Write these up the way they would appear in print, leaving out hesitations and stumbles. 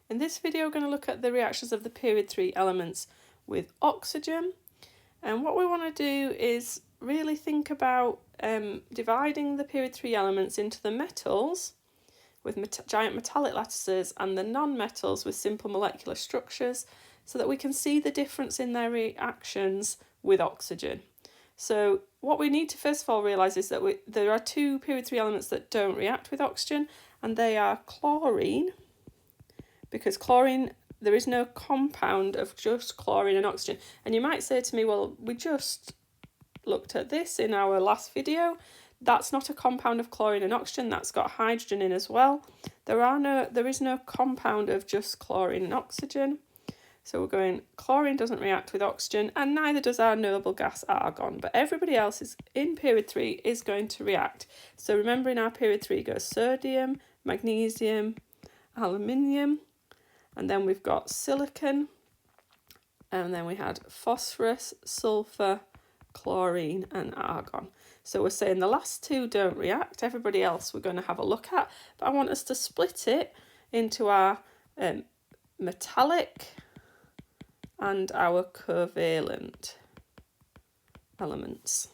In this video, we're going to look at the reactions of the period 3 elements with oxygen. And what we want to do is really think about dividing the period 3 elements into the metals with giant metallic lattices and the non-metals with simple molecular structures, so that we can see the difference in their reactions with oxygen. So what we need to first of all realise is that there are two period 3 elements that don't react with oxygen, and they are chlorine, because chlorine, there is no compound of just chlorine and oxygen. And you might say to me, well, we just looked at this in our last video. That's not a compound of chlorine and oxygen, that's got hydrogen in as well. There is no compound of just chlorine and oxygen. So we're going, chlorine doesn't react with oxygen, and neither does our noble gas argon, but everybody else is in period 3 is going to react. So remember, in our period 3 goes sodium, magnesium, aluminium, and then we've got silicon, and then we had phosphorus, sulfur, chlorine and argon. So we're saying the last two don't react, everybody else we're going to have a look at, but I want us to split it into our metallic and our covalent elements.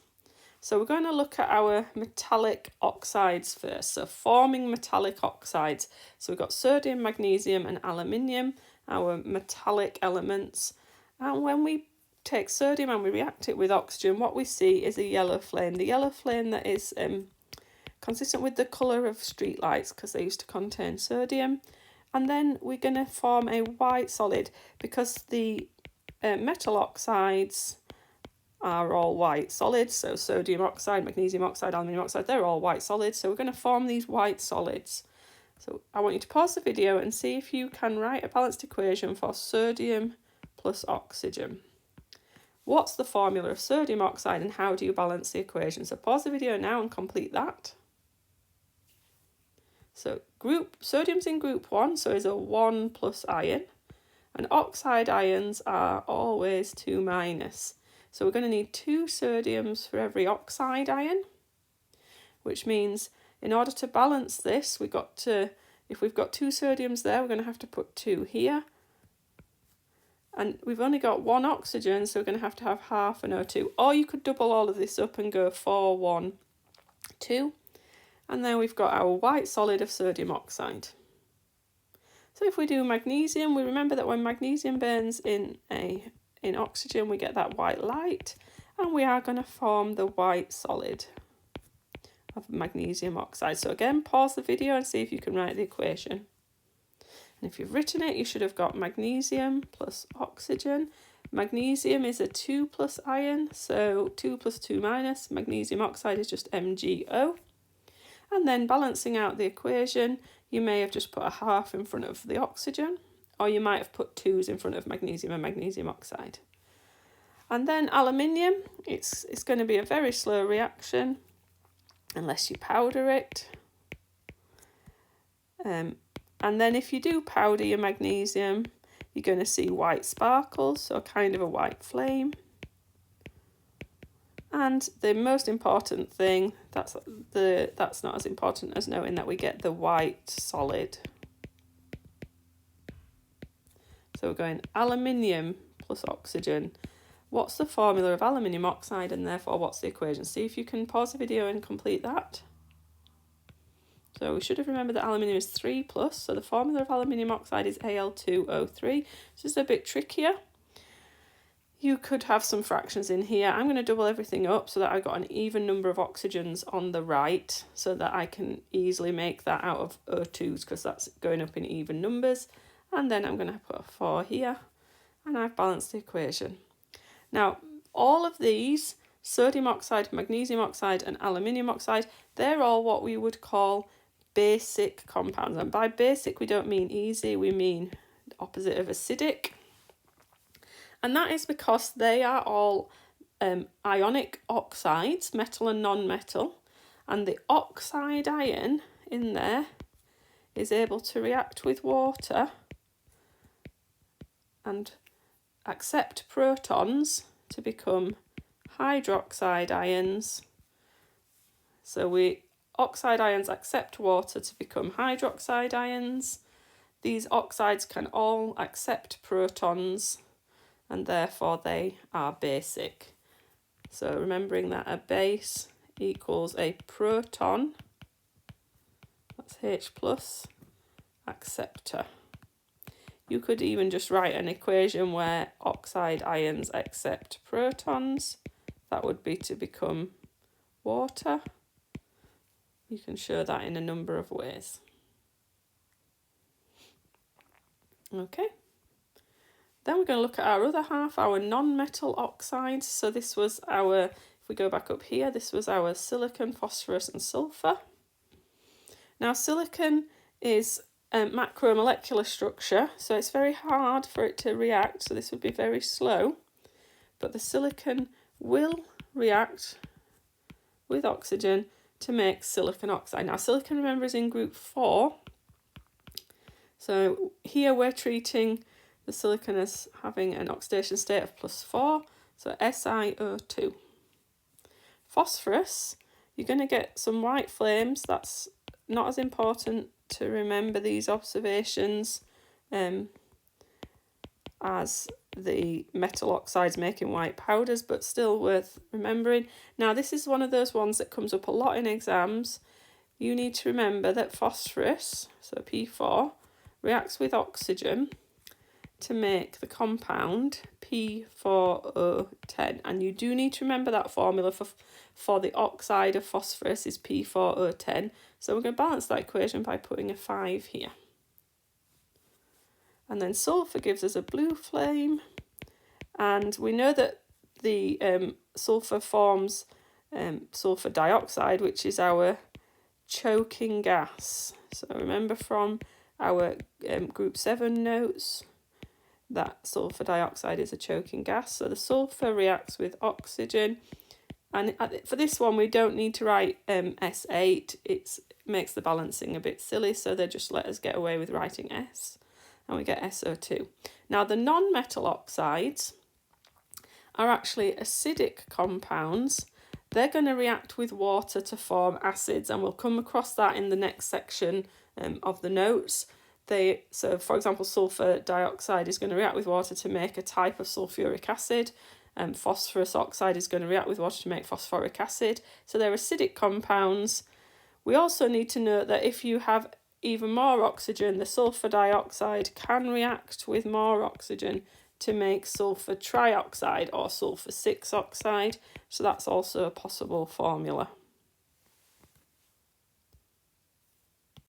So we're going to look at our metallic oxides first, so forming metallic oxides. So we've got sodium, magnesium and aluminium, our metallic elements, and when we take sodium and we react it with oxygen, what we see is a yellow flame. The yellow flame that is consistent with the colour of street lights, because they used to contain sodium. And then we're going to form a white solid, because the metal oxides are all white solids. So sodium oxide, magnesium oxide, aluminium oxide, they're all white solids. So we're going to form these white solids. So I want you to pause the video and see if you can write a balanced equation for sodium plus oxygen. What's the formula of sodium oxide and how do you balance the equation? So pause the video now and complete that. So sodium's in group 1, so is a 1 plus ion, and oxide ions are always 2 minus. So we're going to need 2 sodiums for every oxide ion, which means in order to balance this, if we've got 2 sodiums there, we're going to have to put 2 here. And we've only got 1 oxygen, so we're going to have half an O2. Or you could double all of this up and go 4, 1, 2. And then we've got our white solid of sodium oxide. So if we do magnesium, we remember that when magnesium burns in oxygen, we get that white light. And we are going to form the white solid of magnesium oxide. So again, pause the video and see if you can write the equation. And if you've written it, you should have got magnesium plus oxygen. Magnesium is a 2 plus ion, so 2 plus 2 minus. Magnesium oxide is just MgO. And then balancing out the equation, you may have just put a half in front of the oxygen, or you might have put 2's in front of magnesium and magnesium oxide. And then aluminium, it's going to be a very slow reaction unless you powder it. And then if you do powder your magnesium, you're going to see white sparkles, so kind of a white flame. And the most important thing, that's not as important as knowing that we get the white solid. So we're going aluminium plus oxygen. What's the formula of aluminium oxide, and therefore what's the equation? See if you can pause the video and complete that. So we should have remembered that aluminium is 3 plus, so the formula of aluminium oxide is Al2O3. This is a bit trickier. You could have some fractions in here. I'm going to double everything up so that I've got an even number of oxygens on the right, so that I can easily make that out of O2's, because that's going up in even numbers. And then I'm going to put a 4 here, and I've balanced the equation. Now, all of these, sodium oxide, magnesium oxide and aluminium oxide, they're all what we would call basic compounds. And by basic, we don't mean easy, we mean the opposite of acidic. And that is because they are all ionic oxides, metal and non-metal. And the oxide ion in there is able to react with water and accept protons to become hydroxide ions. So oxide ions accept water to become hydroxide ions. these oxides can all accept protons and therefore they are basic. So remembering that a base equals a proton, that's H plus, acceptor. You could even just write an equation where oxide ions accept protons. That would be to become water. You can show that in a number of ways. Okay. Then we're going to look at our other half, our non-metal oxides. So this was our, if we go back up here, this was our silicon, phosphorus and sulfur. Now silicon is a macromolecular structure, so it's very hard for it to react, so this would be very slow. But the silicon will react with oxygen to make silicon oxide. Now silicon, remember, is in group 4. So here we're treating the silicon as having an oxidation state of +4, so SiO2. Phosphorus, you're going to get some white flames. That's not as important to remember these observations as the metal oxides making white powders, but still worth remembering. Now this is one of those ones that comes up a lot in exams. You need to remember that phosphorus, so P4, reacts with oxygen to make the compound P4O10, and you do need to remember that formula for the oxide of phosphorus is P4O10. So we're going to balance that equation by putting a 5 here. And then sulfur gives us a blue flame, and we know that the sulfur forms sulfur dioxide, which is our choking gas. So remember from our group 7 notes that sulfur dioxide is a choking gas. So the sulfur reacts with oxygen, and for this one we don't need to write S8. It makes the balancing a bit silly, so they just let us get away with writing S, and we get SO2. Now the non-metal oxides are actually acidic compounds. They're going to react with water to form acids, and we'll come across that in the next section of the notes. So for example, sulfur dioxide is going to react with water to make a type of sulfuric acid, and phosphorus oxide is going to react with water to make phosphoric acid. So they're acidic compounds. We also need to note that if you have even more oxygen, the sulfur dioxide can react with more oxygen to make sulfur trioxide or sulfur 6 oxide. So that's also a possible formula.